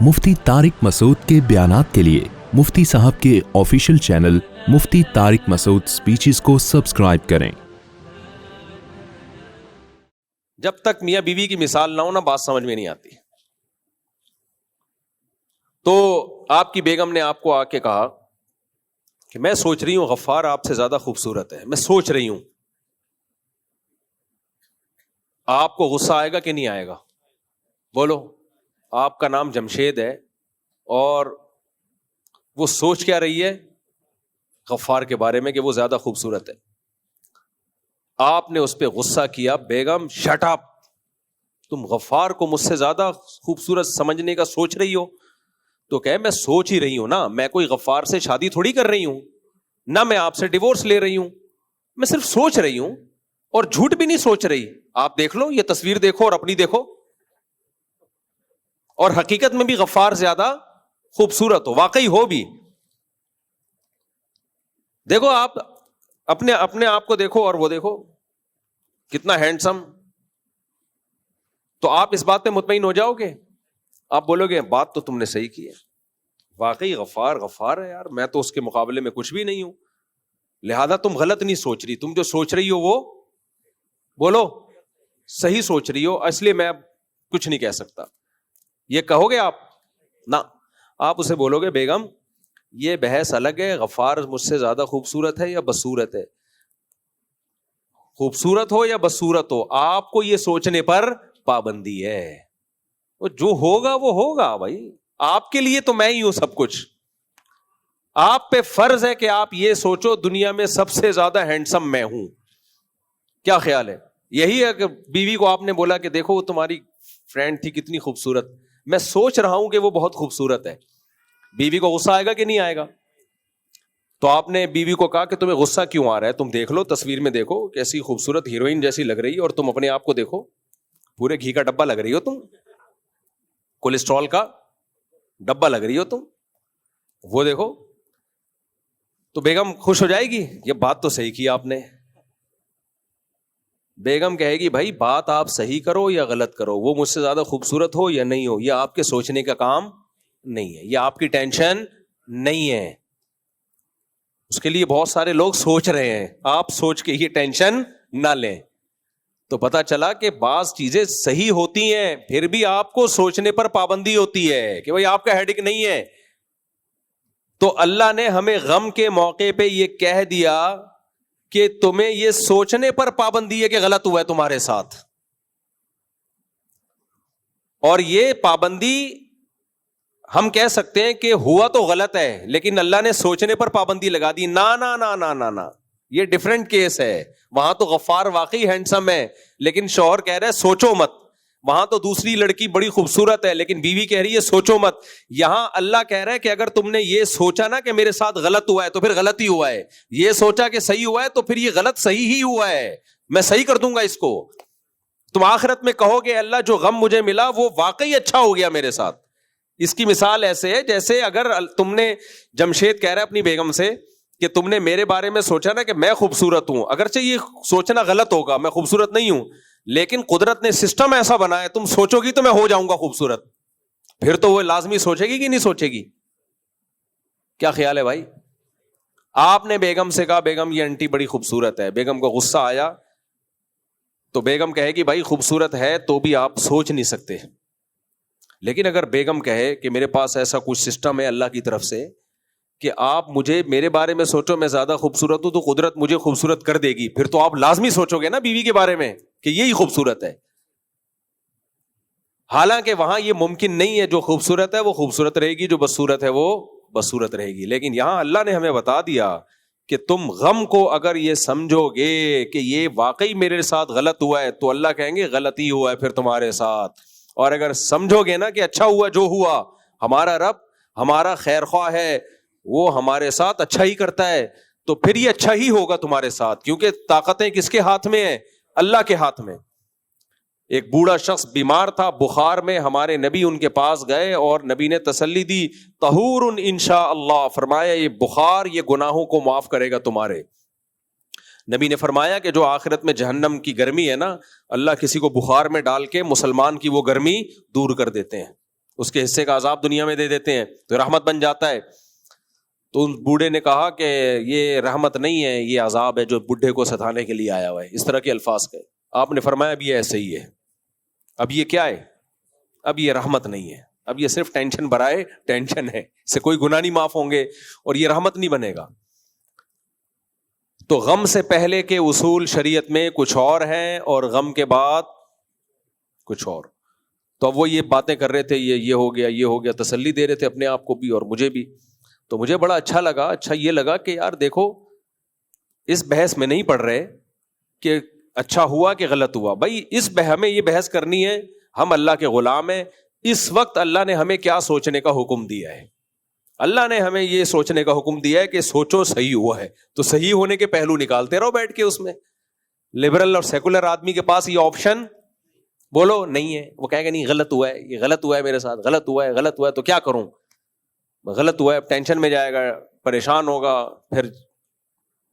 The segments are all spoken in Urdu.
مفتی طارق مسعود کے بیانات کے لیے مفتی صاحب کے آفیشیل چینل مفتی طارق مسعود سپیچز کو سبسکرائب کریں۔ جب تک میاں بیوی کی مثال نہ ہو نا بات سمجھ میں نہیں آتی۔ تو آپ کی بیگم نے آپ کو آ کے کہا کہ میں سوچ رہی ہوں غفار آپ سے زیادہ خوبصورت ہے، میں سوچ رہی ہوں، آپ کو غصہ آئے گا کہ نہیں آئے گا؟ بولو۔ آپ کا نام جمشید ہے اور وہ سوچ کیا رہی ہے غفار کے بارے میں کہ وہ زیادہ خوبصورت ہے، آپ نے اس پہ غصہ کیا، بیگم شٹ اپ، تم غفار کو مجھ سے زیادہ خوبصورت سمجھنے کا سوچ رہی ہو؟ تو کہ میں سوچ ہی رہی ہوں نا، میں کوئی غفار سے شادی تھوڑی کر رہی ہوں، نہ میں آپ سے ڈیورس لے رہی ہوں، میں صرف سوچ رہی ہوں اور جھوٹ بھی نہیں سوچ رہی۔ آپ دیکھ لو، یہ تصویر دیکھو اور اپنی دیکھو، اور حقیقت میں بھی غفار زیادہ خوبصورت ہو، واقعی ہو بھی۔ دیکھو آپ اپنے آپ کو دیکھو اور وہ دیکھو کتنا ہینڈسم، تو آپ اس بات پہ مطمئن ہو جاؤ گے، آپ بولو گے بات تو تم نے صحیح کی ہے، واقعی غفار ہے یار، میں تو اس کے مقابلے میں کچھ بھی نہیں ہوں، لہذا تم غلط نہیں سوچ رہی، تم جو سوچ رہی ہو وہ بولو صحیح سوچ رہی ہو، اس لیے میں اب کچھ نہیں کہہ سکتا۔ یہ کہو گے آپ؟ نہ، آپ اسے بولو گے بیگم یہ بحث الگ ہے، غفار مجھ سے زیادہ خوبصورت ہے یا بدصورت ہے، خوبصورت ہو یا بدصورت ہو، آپ کو یہ سوچنے پر پابندی ہے، وہ جو ہوگا وہ ہوگا بھائی، آپ کے لیے تو میں ہی ہوں سب کچھ، آپ پہ فرض ہے کہ آپ یہ سوچو دنیا میں سب سے زیادہ ہینڈسم میں ہوں۔ کیا خیال ہے؟ یہی ہے کہ بیوی کو آپ نے بولا کہ دیکھو وہ تمہاری فرینڈ تھی کتنی خوبصورت، میں سوچ رہا ہوں کہ وہ بہت خوبصورت ہے، بیوی کو غصہ آئے گا کہ نہیں آئے گا؟ تو آپ نے بیوی کو کہا کہ تمہیں غصہ کیوں آ رہا ہے، تم دیکھ لو تصویر میں، دیکھو کیسی خوبصورت ہیروئن جیسی لگ رہی ہے، اور تم اپنے آپ کو دیکھو پورے گھی کا ڈبہ لگ رہی ہو، تم کولیسٹرول کا ڈبہ لگ رہی ہو تم، وہ دیکھو۔ تو بیگم خوش ہو جائے گی، یہ بات تو صحیح کی آپ نے۔ بیگم کہے گی بھائی بات آپ صحیح کرو یا غلط کرو، وہ مجھ سے زیادہ خوبصورت ہو یا نہیں ہو، یہ آپ کے سوچنے کا کام نہیں ہے، یہ آپ کی ٹینشن نہیں ہے، اس کے لیے بہت سارے لوگ سوچ رہے ہیں، آپ سوچ کے یہ ٹینشن نہ لیں۔ تو پتا چلا کہ بعض چیزیں صحیح ہوتی ہیں، پھر بھی آپ کو سوچنے پر پابندی ہوتی ہے کہ بھائی آپ کا ہیڈک نہیں ہے۔ تو اللہ نے ہمیں غم کے موقع پہ یہ کہہ دیا کہ تمہیں یہ سوچنے پر پابندی ہے کہ غلط ہوا ہے تمہارے ساتھ، اور یہ پابندی ہم کہہ سکتے ہیں کہ ہوا تو غلط ہے، لیکن اللہ نے سوچنے پر پابندی لگا دی۔ نا نا نا نا نا نا، یہ ڈیفرنٹ کیس ہے، وہاں تو غفار واقعی ہینڈسم ہے لیکن شوہر کہہ رہا ہے سوچو مت، وہاں تو دوسری لڑکی بڑی خوبصورت ہے لیکن بیوی کہہ رہی ہے سوچو مت۔ یہاں اللہ کہہ رہا ہے کہ اگر تم نے یہ سوچا نا کہ میرے ساتھ غلط ہوا ہے تو پھر غلط ہی ہوا ہے، یہ سوچا کہ صحیح ہوا ہے تو پھر یہ غلط صحیح ہی ہوا ہے، میں صحیح کر دوں گا اس کو۔ تم آخرت میں کہو گے اللہ جو غم مجھے ملا وہ واقعی اچھا ہو گیا میرے ساتھ۔ اس کی مثال ایسے ہے جیسے اگر تم نے، جمشید کہہ رہا ہے اپنی بیگم سے کہ تم نے میرے بارے میں سوچا نا کہ میں خوبصورت ہوں، اگرچہ یہ سوچنا غلط ہوگا، میں خوبصورت نہیں ہوں، لیکن قدرت نے سسٹم ایسا بنایا تم سوچو گی تو میں ہو جاؤں گا خوبصورت، پھر تو وہ لازمی سوچے گی کہ نہیں سوچے گی؟ کیا خیال ہے بھائی؟ آپ نے بیگم سے کہا بیگم یہ انٹی بڑی خوبصورت ہے، بیگم کو غصہ آیا تو بیگم کہے گی بھائی خوبصورت ہے تو بھی آپ سوچ نہیں سکتے، لیکن اگر بیگم کہے کہ میرے پاس ایسا کچھ سسٹم ہے اللہ کی طرف سے کہ آپ مجھے میرے بارے میں سوچو میں زیادہ خوبصورت ہوں تو قدرت مجھے خوبصورت کر دے گی، پھر تو آپ لازمی سوچو گے نا بیوی کے بارے میں کہ یہی خوبصورت ہے، حالانکہ وہاں یہ ممکن نہیں ہے، جو خوبصورت ہے وہ خوبصورت رہے گی، جو بدصورت ہے وہ بدصورت رہے گی۔ لیکن یہاں اللہ نے ہمیں بتا دیا کہ تم غم کو اگر یہ سمجھو گے کہ یہ واقعی میرے ساتھ غلط ہوا ہے تو اللہ کہیں گے غلط ہی ہوا ہے پھر تمہارے ساتھ، اور اگر سمجھو گے نا کہ اچھا ہوا جو ہوا، ہمارا رب ہمارا خیر خواہ ہے، وہ ہمارے ساتھ اچھا ہی کرتا ہے، تو پھر یہ اچھا ہی ہوگا تمہارے ساتھ، کیونکہ طاقتیں کس کے ہاتھ میں ہیں؟ اللہ کے ہاتھ میں۔ ایک بوڑھا شخص بیمار تھا بخار میں، ہمارے نبی ان کے پاس گئے اور نبی نے تسلی دی طہور انشاء اللہ، فرمایا یہ بخار یہ گناہوں کو معاف کرے گا تمہارے۔ نبی نے فرمایا کہ جو آخرت میں جہنم کی گرمی ہے نا، اللہ کسی کو بخار میں ڈال کے مسلمان کی وہ گرمی دور کر دیتے ہیں۔ اس کے حصے کا عذاب دنیا میں دے دیتے ہیں تو رحمت بن جاتا ہے. تو ان بوڑھے نے کہا کہ یہ رحمت نہیں ہے, یہ عذاب ہے جو بڈھے کو ستانے کے لیے آیا ہوا ہے. اس طرح کے الفاظ کہے. آپ نے فرمایا اب یہ ایسے ہی ہے, اب یہ کیا ہے, اب یہ رحمت نہیں ہے, اب یہ صرف ٹینشن برائے ٹینشن ہے, اس سے کوئی گناہ نہیں معاف ہوں گے اور یہ رحمت نہیں بنے گا. تو غم سے پہلے کے اصول شریعت میں کچھ اور ہیں اور غم کے بعد کچھ اور. تو اب وہ یہ باتیں کر رہے تھے, یہ ہو گیا, یہ ہو گیا, تسلی دے رہے تھے اپنے آپ کو بھی اور مجھے بھی. تو مجھے بڑا اچھا لگا. اچھا یہ لگا کہ یار دیکھو اس بحث میں نہیں پڑھ رہے کہ اچھا ہوا کہ غلط ہوا. بھائی اس ہمیں یہ بحث کرنی ہے, ہم اللہ کے غلام ہیں. اس وقت اللہ نے ہمیں کیا سوچنے کا حکم دیا ہے؟ اللہ نے ہمیں یہ سوچنے کا حکم دیا ہے کہ سوچو صحیح ہوا ہے. تو صحیح ہونے کے پہلو نکالتے رہو بیٹھ کے. اس میں لبرل اور سیکولر آدمی کے پاس یہ آپشن بولو نہیں ہے. وہ کہے گا نہیں غلط ہوا ہے, یہ غلط ہوا ہے میرے ساتھ, غلط ہوا ہے, غلط ہوا ہے, تو کیا کروں, غلط ہوا ہے, ٹینشن میں جائے گا, پریشان ہوگا, پھر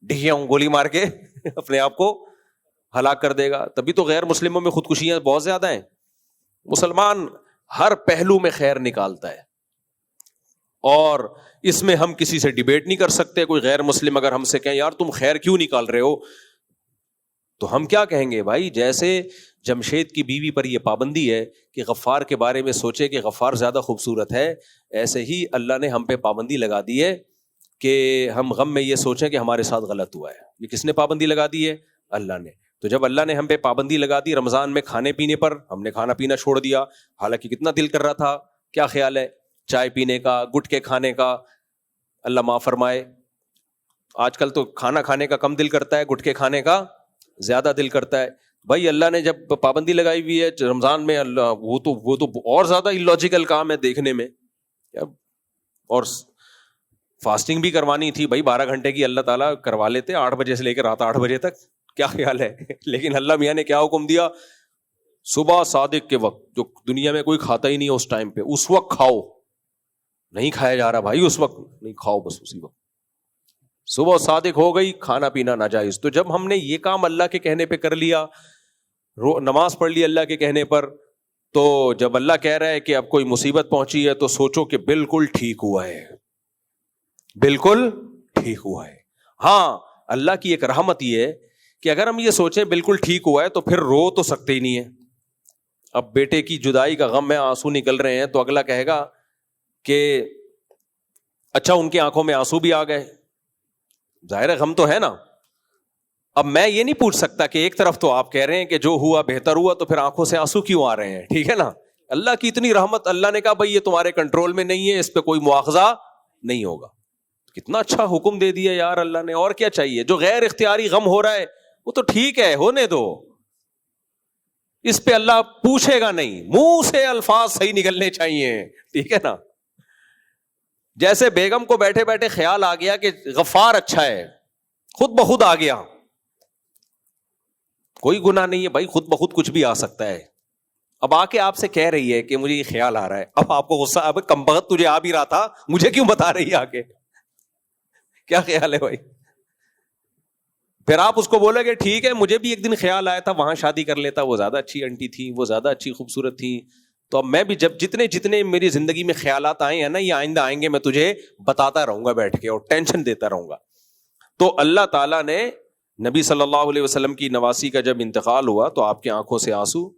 ڈھیاں گولی مار کے اپنے آپ کو ہلاک کر دے گا. تبھی تو غیر مسلموں میں خودکشیاں بہت زیادہ ہیں. مسلمان ہر پہلو میں خیر نکالتا ہے اور اس میں ہم کسی سے ڈیبیٹ نہیں کر سکتے. کوئی غیر مسلم اگر ہم سے کہیں یار تم خیر کیوں نکال رہے ہو, تو ہم کیا کہیں گے؟ بھائی جیسے جمشید کی بیوی پر یہ پابندی ہے کہ غفار کے بارے میں سوچے کہ غفار زیادہ خوبصورت ہے, ایسے ہی اللہ نے ہم پہ پابندی لگا دی ہے کہ ہم غم میں یہ سوچیں کہ ہمارے ساتھ غلط ہوا ہے. یہ کس نے پابندی لگا دی ہے؟ اللہ نے. تو جب اللہ نے ہم پہ پابندی لگا دی رمضان میں کھانے پینے پر, ہم نے کھانا پینا چھوڑ دیا, حالانکہ کتنا دل کر رہا تھا. کیا خیال ہے چائے پینے کا, گٹکے کھانے کا؟ اللہ معاف فرمائے. آج کل تو کھانا کھانے کا کم دل کرتا ہے, گٹکے کھانے کا زیادہ دل کرتا ہے. بھائی اللہ نے جب پابندی لگائی ہوئی ہے رمضان میں, اللہ وہ تو اور زیادہ الوجیکل کام ہے دیکھنے میں. اور فاسٹنگ بھی کروانی تھی بھائی 12 گھنٹے کی, اللہ تعالیٰ کروا لیتے 8 بجے سے لے کر رات 8 بجے تک. کیا خیال ہے؟ لیکن اللہ میاں نے کیا حکم دیا؟ صبح صادق کے وقت, جو دنیا میں کوئی کھاتا ہی نہیں ہے اس ٹائم پہ, اس وقت کھاؤ. نہیں کھایا جا رہا بھائی, اس وقت نہیں کھاؤ, بس اسی وقت. صبح صادق ہو گئی, کھانا پینا ناجائز. تو جب ہم نے یہ کام اللہ کے کہنے پہ کر لیا, نماز پڑھ لی اللہ کے کہنے پر, تو جب اللہ کہہ رہا ہے کہ اب کوئی مصیبت پہنچی ہے تو سوچو کہ بالکل ٹھیک ہوا ہے, بالکل ٹھیک ہوا ہے. ہاں اللہ کی ایک رحمت یہ ہے کہ اگر ہم یہ سوچیں بالکل ٹھیک ہوا ہے تو پھر رو تو سکتے ہی نہیں ہے. اب بیٹے کی جدائی کا غم میں آنسو نکل رہے ہیں تو اگلا کہے گا کہ اچھا ان کی آنکھوں میں آنسو بھی آ گئے, ظاہر ہے غم تو ہے نا. اب میں یہ نہیں پوچھ سکتا کہ ایک طرف تو آپ کہہ رہے ہیں کہ جو ہوا بہتر ہوا, تو پھر آنکھوں سے آنسو کیوں آ رہے ہیں؟ ٹھیک ہے نا, اللہ کی اتنی رحمت, اللہ نے کہا بھائی یہ تمہارے کنٹرول میں نہیں ہے, اس پہ کوئی مواخذہ نہیں ہوگا. کتنا اچھا حکم دے دیا یار اللہ نے, اور کیا چاہیے؟ جو غیر اختیاری غم ہو رہا ہے وہ تو ٹھیک ہے, ہونے دو, اس پہ اللہ پوچھے گا نہیں, منہ سے الفاظ صحیح نکلنے چاہیے. ٹھیک ہے نا. جیسے بیگم کو بیٹھے بیٹھے خیال آ گیا کہ غفار اچھا ہے, خود بخود آ گیا, کوئی گناہ نہیں ہے بھائی, خود بخود کچھ بھی آ سکتا ہے. اب آ کے آپ سے کہہ رہی ہے کہ مجھے یہ خیال آ رہا ہے, اب آپ کو غصہ, اب کم بخت تجھے آ بھی رہا تھا, مجھے کیوں بتا رہی ہے آ کے؟ کیا خیال ہے بھائی؟ پھر آپ اس کو بولے کہ ٹھیک ہے مجھے بھی ایک دن خیال آیا تھا وہاں شادی کر لیتا, وہ زیادہ اچھی انٹی تھی, وہ زیادہ اچھی خوبصورت تھی, تو اب میں بھی جب جتنے میری زندگی میں خیالات آئے ہیں نا, یہ آئندہ آئیں گے, میں تجھے بتاتا رہوں گا بیٹھ کے اور ٹینشن دیتا رہوں گا. تو اللہ تعالیٰ نے نبی صلی اللہ علیہ وسلم کی نواسی کا جب انتقال ہوا تو آپ کی آنکھوں سے آنسو,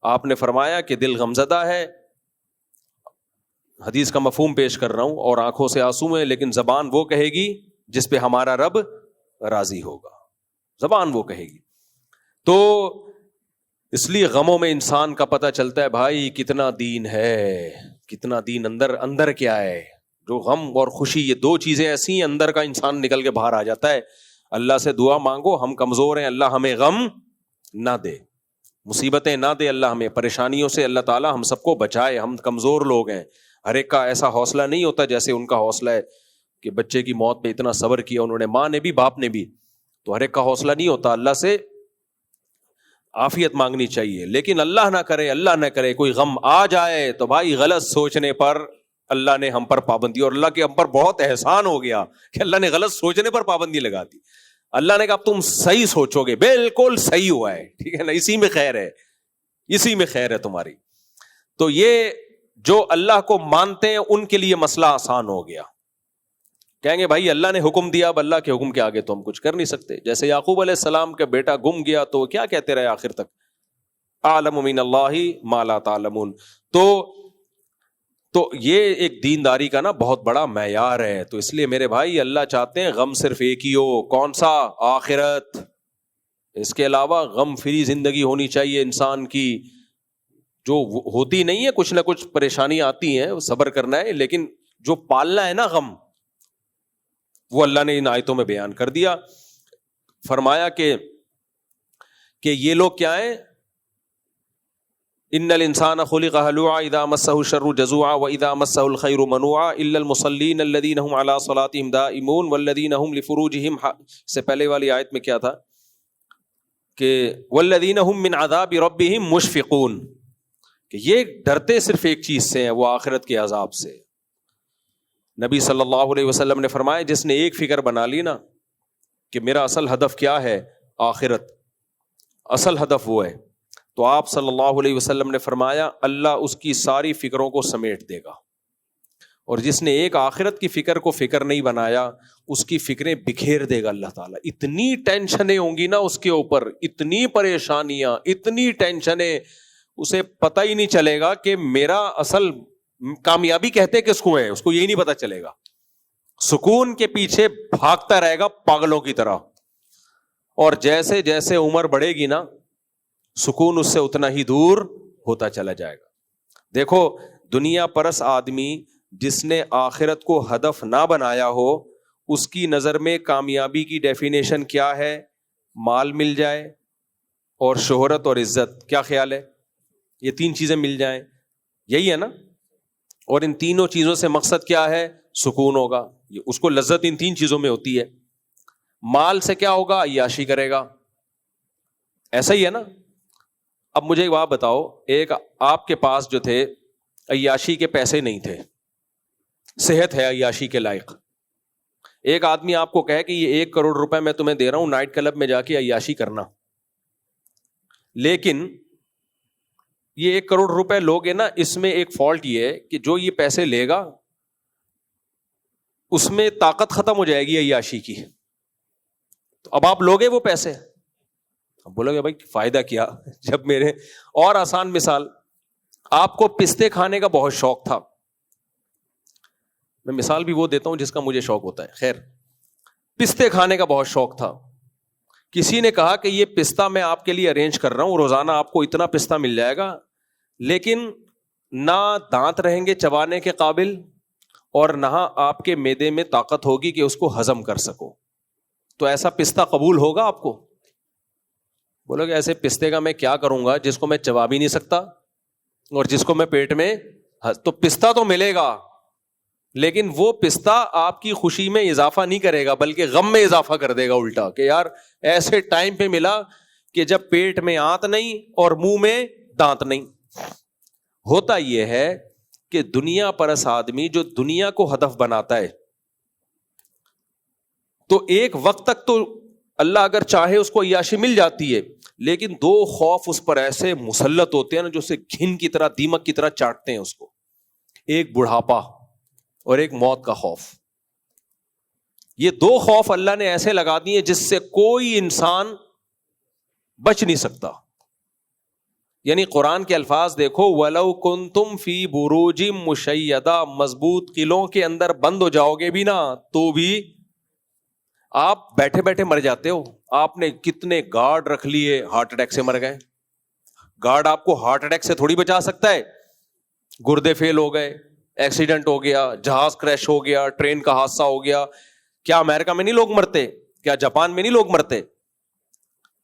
آپ نے فرمایا کہ دل غمزدہ ہے, حدیث کا مفہوم پیش کر رہا ہوں, اور آنکھوں سے آنسو میں, لیکن زبان وہ کہے گی جس پہ ہمارا رب راضی ہوگا, زبان وہ کہے گی. تو اس لیے غموں میں انسان کا پتہ چلتا ہے بھائی کتنا دین ہے, کتنا دین اندر کیا ہے. جو غم اور خوشی, یہ دو چیزیں ایسی ہیں اندر کا انسان نکل کے باہر آ جاتا ہے. اللہ سے دعا مانگو, ہم کمزور ہیں, اللہ ہمیں غم نہ دے, مصیبتیں نہ دے, اللہ ہمیں پریشانیوں سے, اللہ تعالیٰ ہم سب کو بچائے. ہم کمزور لوگ ہیں, ہر ایک کا ایسا حوصلہ نہیں ہوتا جیسے ان کا حوصلہ ہے کہ بچے کی موت پہ اتنا صبر کیا انہوں نے, ماں نے بھی باپ نے بھی, تو ہر ایک کا حوصلہ نہیں ہوتا. اللہ سے عافیت مانگنی چاہیے, لیکن اللہ نہ کرے کوئی غم آ جائے تو بھائی غلط سوچنے پر اللہ نے ہم پر پابندی, اور اللہ کے ہم پر بہت احسان ہو گیا کہ اللہ نے غلط سوچنے پر پابندی لگا دی. اللہ نے کہا اب تم صحیح سوچو گے, بالکل صحیح ہوا ہے, ٹھیک ہے نا, اسی میں خیر ہے, اسی میں خیر ہے تمہاری. تو یہ جو اللہ کو مانتے ہیں ان کے لیے مسئلہ آسان ہو گیا. کہیں گے بھائی اللہ نے حکم دیا, اب اللہ کے حکم کے آگے تو ہم کچھ کر نہیں سکتے. جیسے یعقوب علیہ السلام کا بیٹا گم گیا تو وہ کیا کہتے رہے آخر تک, اعلم من اللہ ما لا تعلمون. تو یہ ایک دینداری کا نا بہت بڑا معیار ہے. تو اس لیے میرے بھائی اللہ چاہتے ہیں غم صرف ایک ہی ہو, کون سا؟ آخرت. اس کے علاوہ غم فری زندگی ہونی چاہیے انسان کی, جو ہوتی نہیں ہے, کچھ نہ کچھ پریشانی آتی ہیں, صبر کرنا ہے, لیکن جو پالنا ہے نا غم, وہ اللہ نے ان آیتوں میں بیان کر دیا. فرمایا کہ یہ لوگ کیا ہیں, ان الانسان خلق ہلوعا اذا مسہ الشر جزوعا واذا مسہ الخیر منوعا الا المصلین الذین هم علی صلاتهم دائمون والذین هم لفروجهم سے پہلے والی آیت میں کیا تھا کہ والذین هم من عذاب ربهم مشفقون, کہ یہ ڈرتے صرف ایک چیز سے ہیں, وہ آخرت کے عذاب سے. نبی صلی اللہ علیہ وسلم نے فرمایا جس نے ایک فکر بنا لی نا کہ میرا اصل ہدف کیا ہے, آخرت, اصل ہدف وہ ہے, تو آپ صلی اللہ علیہ وسلم نے فرمایا اللہ اس کی ساری فکروں کو سمیٹ دے گا. اور جس نے ایک آخرت کی فکر کو فکر نہیں بنایا اس کی فکریں بکھیر دے گا اللہ تعالیٰ. اتنی ٹینشنیں ہوں گی نا اس کے اوپر, اتنی پریشانیاں, اتنی ٹینشنیں, اسے پتہ ہی نہیں چلے گا کہ میرا اصل کامیابی کہتے کس کو ہے, اس کو یہی نہیں پتا چلے گا. سکون کے پیچھے بھاگتا رہے گا پاگلوں کی طرح, اور جیسے جیسے عمر بڑھے گی نا سکون اس سے اتنا ہی دور ہوتا چلا جائے گا. دیکھو دنیا پرس آدمی جس نے آخرت کو ہدف نہ بنایا ہو, اس کی نظر میں کامیابی کی ڈیفینیشن کیا ہے؟ مال مل جائے اور شہرت اور عزت. کیا خیال ہے؟ یہ تین چیزیں مل جائیں, یہی ہے نا. اور ان تینوں چیزوں سے مقصد کیا ہے؟ سکون ہوگا. اس کو لذت ان تین چیزوں میں ہوتی ہے. مال سے کیا ہوگا؟ عیاشی کرے گا. ایسا ہی ہے نا. اب مجھے ایک بات بتاؤ, ایک آپ کے پاس جو تھے عیاشی کے پیسے نہیں تھے, صحت ہے عیاشی کے لائق. ایک آدمی آپ کو کہے کہ یہ 1 کروڑ روپے میں تمہیں دے رہا ہوں, نائٹ کلب میں جا کے عیاشی کرنا. لیکن یہ 1 کروڑ روپے لوگے نا, اس میں ایک فالٹ یہ ہے کہ جو یہ پیسے لے گا اس میں طاقت ختم ہو جائے گی عیاشی کی. تو اب آپ لوگے وہ پیسے, اب بولو گے بھائی فائدہ کیا جب میرے. اور آسان مثال, آپ کو پستے کھانے کا بہت شوق تھا. میں مثال بھی وہ دیتا ہوں جس کا مجھے شوق ہوتا ہے. خیر, پستے کھانے کا بہت شوق تھا. کسی نے کہا کہ یہ پستہ میں آپ کے لیے ارینج کر رہا ہوں, روزانہ آپ کو اتنا پستہ مل جائے گا, لیکن نہ دانت رہیں گے چبانے کے قابل اور نہ آپ کے معدے میں طاقت ہوگی کہ اس کو ہضم کر سکو. تو ایسا پستہ قبول ہوگا آپ کو؟ بولو کہ ایسے پستے کا میں کیا کروں گا جس کو میں چبا بھی نہیں سکتا اور جس کو میں پیٹ میں, تو پستہ تو ملے گا لیکن وہ پستہ آپ کی خوشی میں اضافہ نہیں کرے گا بلکہ غم میں اضافہ کر دے گا الٹا, کہ یار ایسے ٹائم پہ ملا کہ جب پیٹ میں آنت نہیں اور منہ میں دانت نہیں. ہوتا یہ ہے کہ دنیا پرس آدمی جو دنیا کو ہدف بناتا ہے تو ایک وقت تک تو اللہ اگر چاہے اس کو عیاشی مل جاتی ہے, لیکن 2 خوف اس پر ایسے مسلط ہوتے ہیں نا جو اسے گھن کی طرح, دیمک کی طرح چاٹتے ہیں اس کو. ایک بڑھاپا اور ایک موت کا خوف. یہ 2 خوف اللہ نے ایسے لگا دیے جس سے کوئی انسان بچ نہیں سکتا. یعنی قرآن کے الفاظ دیکھو, وَلَوْ كُنْتُمْ فِي بُرُوجٍ مُشَيَّدَةٍ, مضبوط قلعوں کے اندر بند ہو جاؤ گے بھی نا تو بھی آپ بیٹھے بیٹھے مر جاتے ہو. آپ نے کتنے گارڈ رکھ لیے, ہارٹ اٹیک سے مر گئے. گارڈ آپ کو ہارٹ اٹیک سے تھوڑی بچا سکتا ہے. گردے فیل ہو گئے, ایکسیڈنٹ ہو گیا, جہاز کریش ہو گیا, ٹرین کا حادثہ ہو گیا, کیا امریکہ میں نہیں لوگ مرتے؟ کیا جاپان میں نہیں لوگ مرتے؟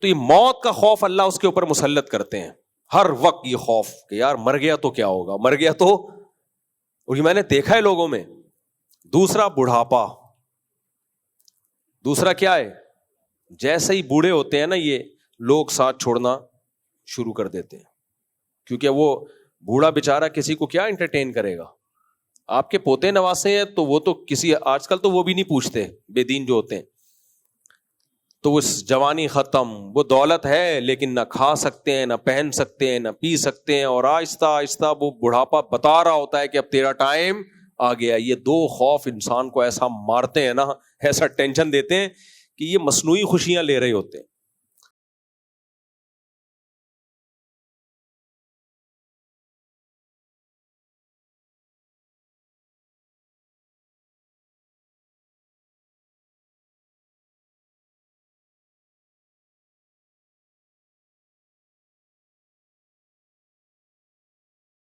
تو یہ موت کا خوف اللہ اس کے اوپر مسلط کرتے ہیں ہر وقت. یہ خوف کہ یار مر گیا تو کیا ہوگا, مر گیا تو, اور یہ میں نے دیکھا ہے لوگوں میں. دوسرا بڑھاپا. دوسرا کیا ہے, جیسے ہی بوڑھے ہوتے ہیں نا یہ لوگ ساتھ چھوڑنا شروع کر دیتے ہیں, کیونکہ وہ بوڑھا بیچارہ کسی کو کیا انٹرٹین کرے گا. آپ کے پوتے نواسے ہیں تو وہ تو کسی, آج کل تو وہ بھی نہیں پوچھتے, بے دین جو ہوتے ہیں. تو وہ جوانی ختم، وہ دولت ہے لیکن نہ کھا سکتے ہیں، نہ پہن سکتے ہیں، نہ پی سکتے ہیں، اور آہستہ آہستہ وہ بڑھاپا بتا رہا ہوتا ہے کہ اب تیرا ٹائم آ گیا. یہ دو خوف انسان کو ایسا مارتے ہیں نا، ایسا ٹینشن دیتے ہیں کہ یہ مصنوعی خوشیاں لے رہے ہوتے ہیں.